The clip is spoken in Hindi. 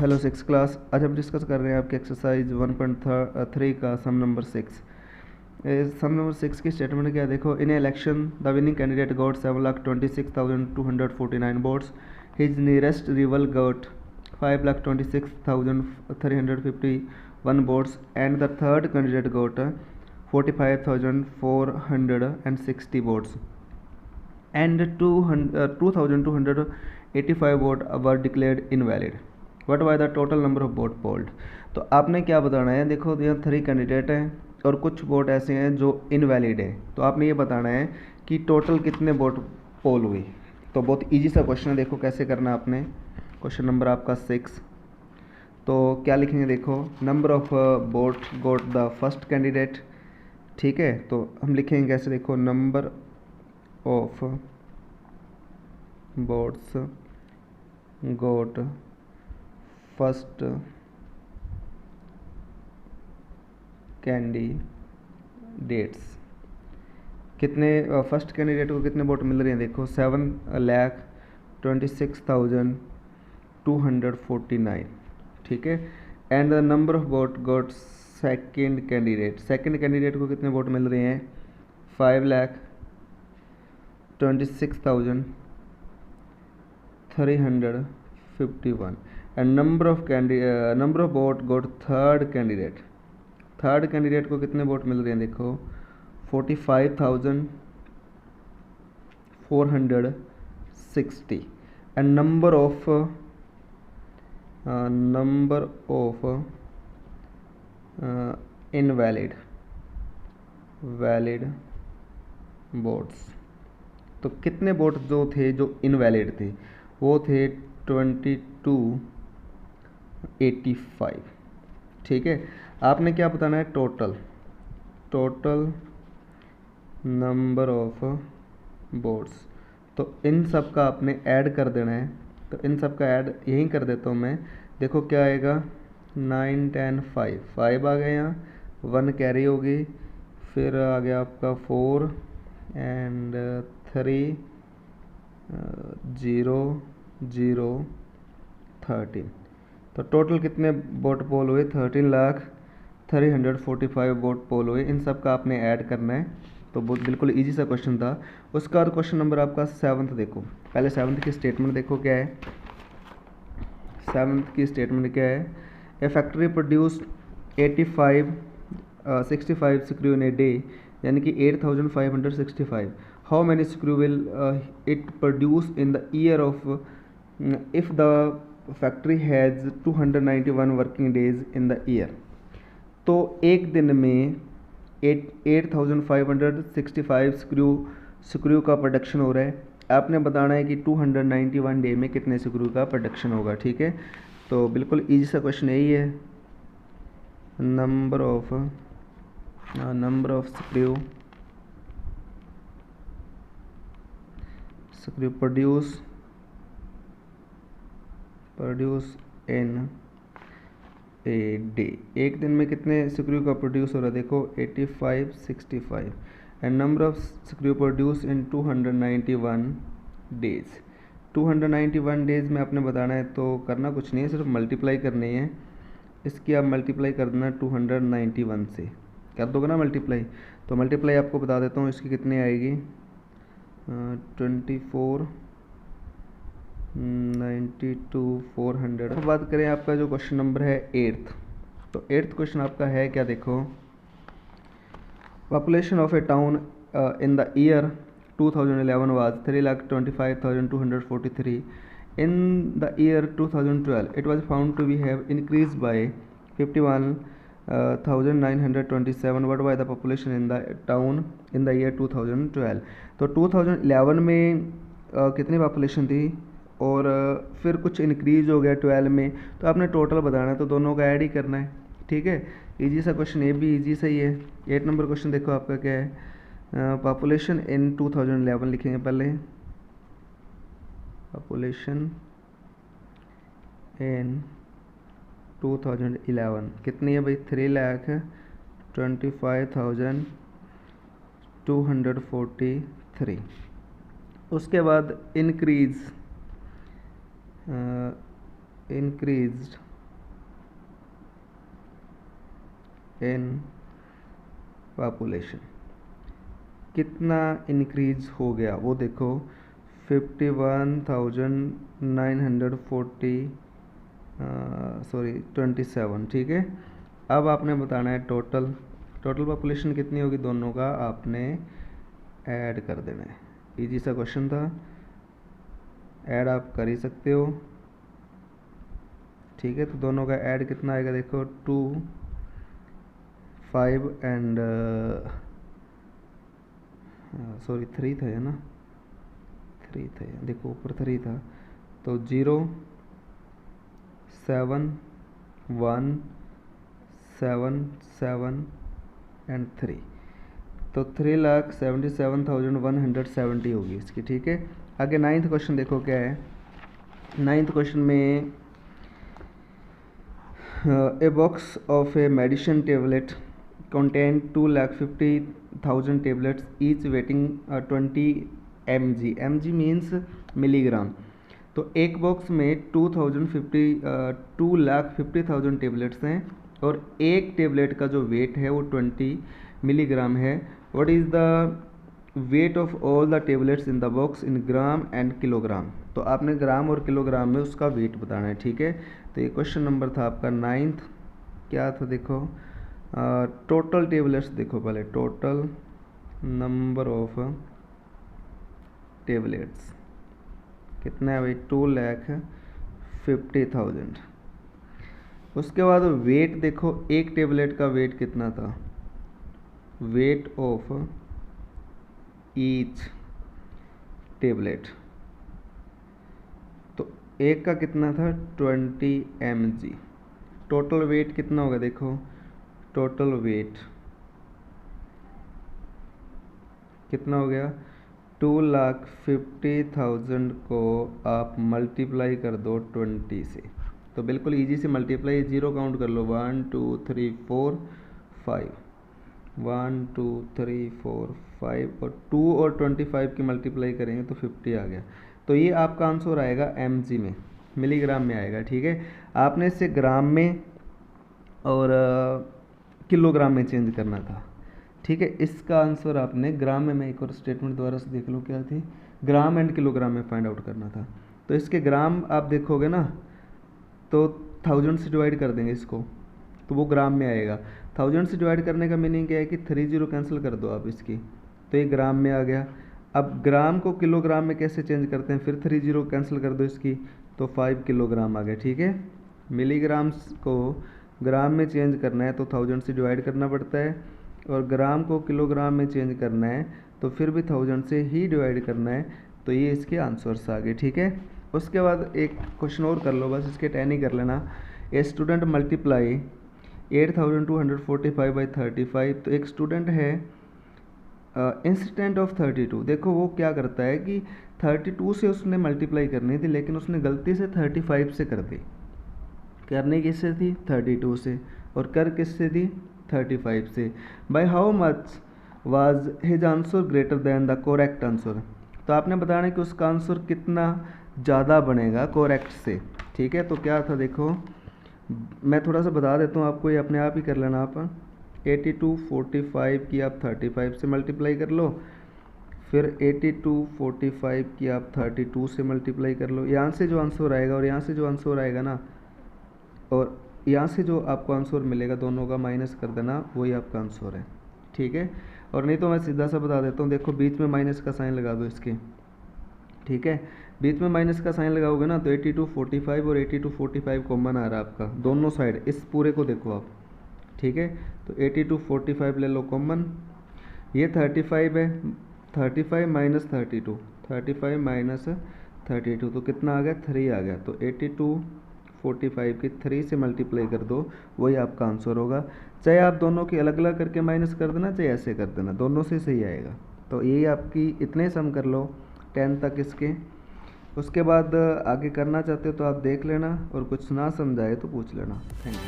Hello six class. आज हम डिस्कस कर रहे हैं आपके एक्सरसाइज 1.3 का सम नंबर 6। सम नंबर 6 की स्टेटमेंट क्या है देखो। In election the winning candidate got 7,26,249 votes. His nearest rival got 5,26,351 votes and the third candidate got 45,460 votes and 2,285 vote were declared invalid. What was the total number of vote polled? तो आपने क्या बताना है, देखो यहाँ 3 कैंडिडेट हैं और कुछ वोट ऐसे हैं जो इनवैलिड है, तो आपने ये बताना है कि टोटल कितने वोट पोल हुई। तो बहुत इजी सा क्वेश्चन है, देखो कैसे करना है आपने। क्वेश्चन नंबर आपका 6, तो क्या लिखेंगे देखो। Number of vote goat the first candidate, ठीक है। तो हम लिखेंगे कैसे देखो, number of votes got first candidates, कितने फर्स्ट कैंडिडेट को कितने वोट मिल रहे हैं देखो 7,26,249, ठीक है। And the number of vote got second candidate को कितने वोट मिल रहे हैं 5,26,351 and number of vote got third candidate को कितने वोट मिल रहे हैं देखो 45,460 and number of invalid votes. तो कितने वोट जो थे जो इनवैलिड थे वो थे 2285, ठीक है। आपने क्या बताना है, टोटल नंबर ऑफ वोट्स। तो इन सब का आपने ऐड कर देना है, तो इन सब का ऐड यहीं कर देता हूँ मैं। देखो क्या आएगा 9 10 5 आ गए, यहाँ 1 कैरी होगी, फिर आ गया आपका 4 एंड 3 0 0 13। तो टोटल कितने वोट पोल हुए 13,345 वोट पोल हुए। इन सब का आपने ऐड करना है। तो बहुत बिल्कुल इजी सा क्वेश्चन था। उसका बाद क्वेश्चन नंबर आपका 7 देखो। पहले 7 की स्टेटमेंट देखो क्या है। 7 की स्टेटमेंट क्या है, a factory produce 65 screw in a day, यानी कि 8,565। How many screw will it produce in the year of if the factory has 291 working days in the year. तो एक दिन में 8,565 स्क्रू का प्रोडक्शन हो रहा है। आपने बताना है कि 291 डे में कितने स्क्रू का प्रोडक्शन होगा, ठीक है। तो बिल्कुल इजी सा क्वेश्चन यही है। Number of screw produce in a day, एक दिन में कितने स्क्रू का प्रोड्यूस हो रहा है देखो 8565 and number of screw produce in 291 days. 291 days में आपने बताना है, तो करना कुछ नहीं है, सिर्फ मल्टीप्लाई करनी है। इसकी आप मल्टीप्लाई कर देना 291 से, कर दोगे ना मल्टीप्लाई। तो मल्टीप्लाई आपको बता देता हूँ इसकी कितनी आएगी 2492,400। अब बात करें आपका जो क्वेश्चन नंबर है 8th, तो 8th क्वेश्चन आपका है क्या देखो। Population of a town in the year 2011 was 3,25,243। In the year 2012 it was found to be have increase by 51,927। What was the population in the town in the year 2012। तो 2011 में कितनी पॉपुलेशन थी और फिर कुछ इंक्रीज हो गया 12 में, तो आपने टोटल बताना है, तो दोनों का ऐड ही करना है, ठीक है। इजी सा क्वेश्चन, ये भी इजी सही है। 8 नंबर क्वेश्चन देखो आपका क्या है, पॉपुलेशन इन 2011 लिखेंगे पहले। पॉपुलेशन इन 2011 कितनी है भाई 3,25,243। उसके बाद इंक्रीज्ड इन पॉपुलेशन, कितना इंक्रीज हो गया वो देखो 27, ठीक है। अब आपने बताना है टोटल पॉपुलेशन कितनी होगी, दोनों का आपने ऐड कर देना है। इजी सा क्वेश्चन था, ऐड आप कर ही सकते हो, ठीक है। तो दोनों का ऐड कितना आएगा देखो 2, 5 एंड 3 था है ना, 3 था, देखो ऊपर 3 था, तो 0, 7, 1, 7, 7 एंड 3, तो 3,77,170 होगी इसकी, ठीक है। आगे 9th क्वेश्चन देखो क्या है। 9th क्वेश्चन में a box of a medicine tablet contain 2,50,000 tablets each weighing 20 mg, mg means milligram। तो एक बॉक्स में 2,50,000 टेबलेट्स हैं और एक टेबलेट का जो वेट है वो 20 मिलीग्राम है। What is the weight of all the tablets in the box in gram and kilogram. तो आपने ग्राम और किलोग्राम में उसका वेट बताना है, ठीक है। तो ये क्वेश्चन नंबर था आपका 9th। क्या था देखो, टोटल टेबलेट्स देखो पहले, टोटल नंबर ऑफ टेबलेट्स कितना है भाई 2,50,000। उसके बाद वेट देखो, एक टेबलेट का वेट कितना था, वेट ऑफ ईच टेबलेट, तो एक का कितना था 20 mg। टोटल वेट कितना होगा देखो, टोटल वेट कितना हो गया 2,50,000 को आप मल्टीप्लाई कर दो 20 से, तो बिल्कुल इजी से मल्टीप्लाई, 0 काउंट कर लो 1 2 3 4 5, 1 2 3 4 5 और 2 और 25 की मल्टीप्लाई करेंगे तो 50 आ गया। तो ये आपका आंसर आएगा mg में, मिलीग्राम में आएगा, ठीक है। आपने इसे ग्राम में और किलोग्राम में चेंज करना था, ठीक है। इसका आंसर आपने ग्राम में, मैं एक और स्टेटमेंट द्वारा से देख लो क्या थी, ग्राम एंड किलोग्राम में फाइंड आउट करना था। तो इसके ग्राम आप देखोगे ना तो 1000 से डिवाइड कर देंगे इसको, तो वो ग्राम में आएगा। 1000 से डिवाइड करने का मीनिंग क्या है कि 30 कैंसिल कर दो आप इसकी, तो ये ग्राम में आ गया। अब ग्राम को किलोग्राम में कैसे चेंज करते हैं, फिर 30 कैंसिल कर दो इसकी, तो 5 किलोग्राम आ गया, ठीक है। मिलीग्राम्स को ग्राम में चेंज करना है तो 1000 से डिवाइड करना पड़ता है, और ग्राम को किलोग्राम में चेंज करना है तो फिर भी 1000 से ही डिवाइड करना है। तो ये इसके आंसर्स आ गए, ठीक है। उसके बाद एक क्वेश्चन और कर लो, बस इसके 10 ही कर लेना। A student multiply 8,245 by 35। तो एक स्टूडेंट है इंस्टेंट ऑफ 32, देखो वो क्या करता है कि 32 से उसने मल्टीप्लाई करनी थी लेकिन उसने गलती से 35 से कर दी। करनी किससे थी 32 से, और कर किससे थी 35 से। By how much was his answer greater than the correct answer. तो आपने बताना है कि उसका आंसर कितना ज़्यादा बनेगा करेक्ट से, ठीक है। तो क्या था देखो, मैं थोड़ा सा बता देता हूँ आपको, ये अपने आप ही कर लेना आप। 8245 की आप 35 से मल्टीप्लाई कर लो, फिर 8245 की आप 32 से मल्टीप्लाई कर लो। यहाँ से जो आंसर आएगा और यहाँ से जो आंसर आएगा ना, और यहाँ से जो आपको आंसर मिलेगा दोनों का माइनस कर देना, वही आपका आंसर है, ठीक है। और नहीं तो मैं सीधा सा बता देता हूँ, देखो बीच में माइनस का साइन लगा दो इसके, ठीक है। बीच में माइनस का साइन लगाओगे ना तो 8245 और 8245 कॉमन आ रहा है आपका दोनों साइड, इस पूरे को देखो आप, ठीक है। तो 8245 ले लो कॉमन, ये 35 है, 35 माइनस 32, 35 माइनस 32 तो कितना आ गया 3 आ गया। तो 8245 की 3 से मल्टीप्लाई कर दो, वही आपका आंसर होगा। चाहे आप दोनों की अलग अलग करके माइनस कर देना, चाहे ऐसे कर देना, दोनों से सही आएगा। तो यही आपकी इतने सम कर लो 10 तक इसके। उसके बाद आगे करना चाहते हो तो आप देख लेना, और कुछ ना समझाए तो पूछ लेना। Thank you.